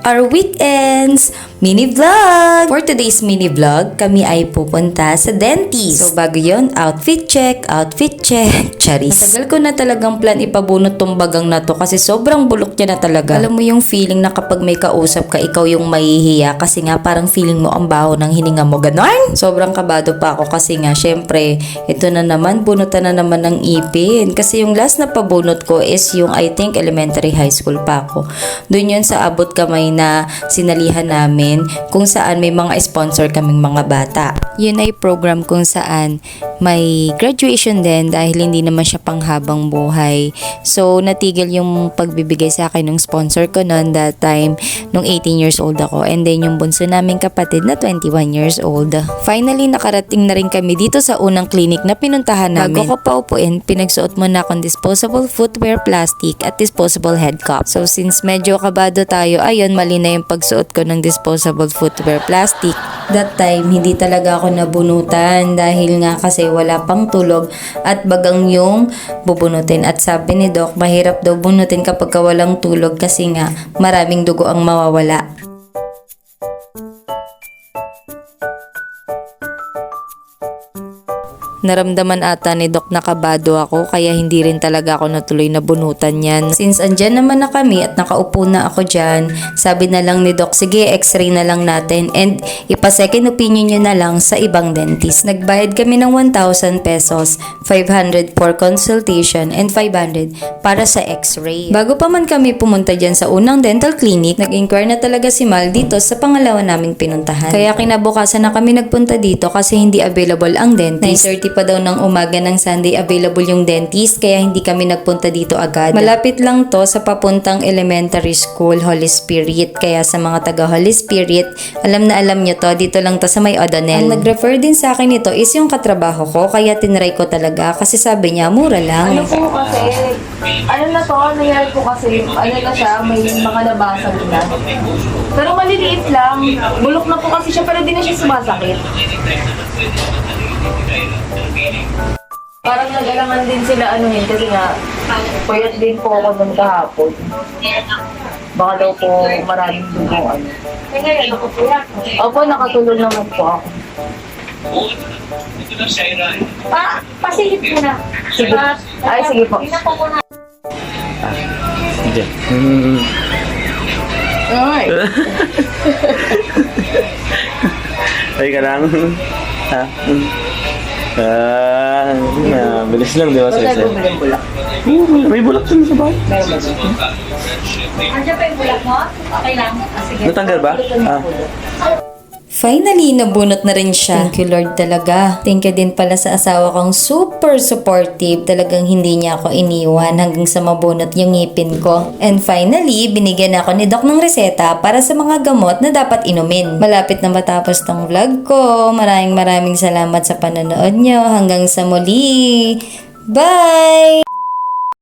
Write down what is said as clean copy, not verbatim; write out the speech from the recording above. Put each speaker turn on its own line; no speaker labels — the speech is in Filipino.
our weekends mini vlog. For today's mini vlog, kami ay pupunta sa dentist. So bago yon, outfit check, charis. Matagal ko na talagang plan ipabunot tong bagang na to kasi sobrang bulok niya na talaga. Alam mo yung feeling na kapag may kausap ka, ikaw yung mahihiya kasi nga parang feeling mo ang baho ng hininga mo, ganon. Sobrang kabado pa ako kasi nga syempre, ito na naman, bunutan na naman ng ipin. Kasi yung last na pabunot ko is yung I think elementary high school pa ako. Doon yun sa abot kamay na sinalihan namin kung saan may mga sponsor kaming mga bata. Yun ay program kung saan may graduation din dahil hindi naman siya panghabang buhay. So, natigil yung pagbibigay sa akin ng sponsor ko noon that time nung 18 years old ako. And then yung bunso naming kapatid na 21 years old. Finally, nakarating na rin kami dito sa unang clinic na pinuntahan namin. Bago ko paupuin, pinagsuot muna akong disposable footwear plastic at disposable head cap. So, since medyo kabado tayo, ayun, mali na yung pagsuot ko ng disposable footwear plastic. That time, hindi talaga ako nabunutan dahil nga kasi wala pang tulog at bagang yung bubunutin. At sabi ni Doc, mahirap daw bunutin kapag walang tulog kasi nga maraming dugo ang mawawala. Naramdaman ata ni Doc na kabado ako kaya hindi rin talaga ako natuloy na bunutan yan. Since andyan naman na kami at nakaupo na ako dyan, sabi na lang ni Doc, sige x-ray na lang natin and ipa-second opinion nyo na lang sa ibang dentist. Nagbayad kami ng 1,000 pesos, 500 for consultation and 500 para sa x-ray. Bago pa man kami pumunta dyan sa unang dental clinic, nag-inquire na talaga si Mal dito sa pangalawa naming pinuntahan. Kaya kinabukasan na kami nagpunta dito kasi hindi available ang dentist. 9:30 pa daw ng umaga ng Sunday available yung dentist kaya hindi kami nagpunta dito agad. Malapit lang to sa papuntang elementary school Holy Spirit kaya sa mga taga Holy Spirit alam na alam nyo to, dito lang to sa may O'Donnell. Ang nag-refer din sa akin ito is yung katrabaho ko kaya tinry ko talaga kasi sabi niya mura lang.
Ano po kasi, ano na to, nangyari po kasi, ano na siya, may mga nabasag na. Pero maliliit lang, bulok na po kasi siya pero di na siya sumasakit. Parang nag-alangan din sila anuhin kasi nga, puyat din po ako nun kahapon. Baka daw po maraming dugo ano. Opo, nakatulog naman po ako.
Pasihip mo na.
Sige. Ay, sige po.
Diyan.
Ay.
Ay ka lang. Ha? Bilis lang, di ba?
Basta bumili yung bulak.
May bulak dun sa bahay.
Meron ba?
Andiyan pa yung bulak mo? Okay lang. Sige.
Natanggal ba? Ah.
Finally, nabunot na rin siya. Thank you Lord talaga. Thank you din pala sa asawa kong super supportive. Talagang hindi niya ako iniwan hanggang sa mabunot yung ngipin ko. And finally, binigyan ako ni Doc ng reseta para sa mga gamot na dapat inumin. Malapit na matapos tong vlog ko. Maraming salamat sa panonood nyo. Hanggang sa muli. Bye!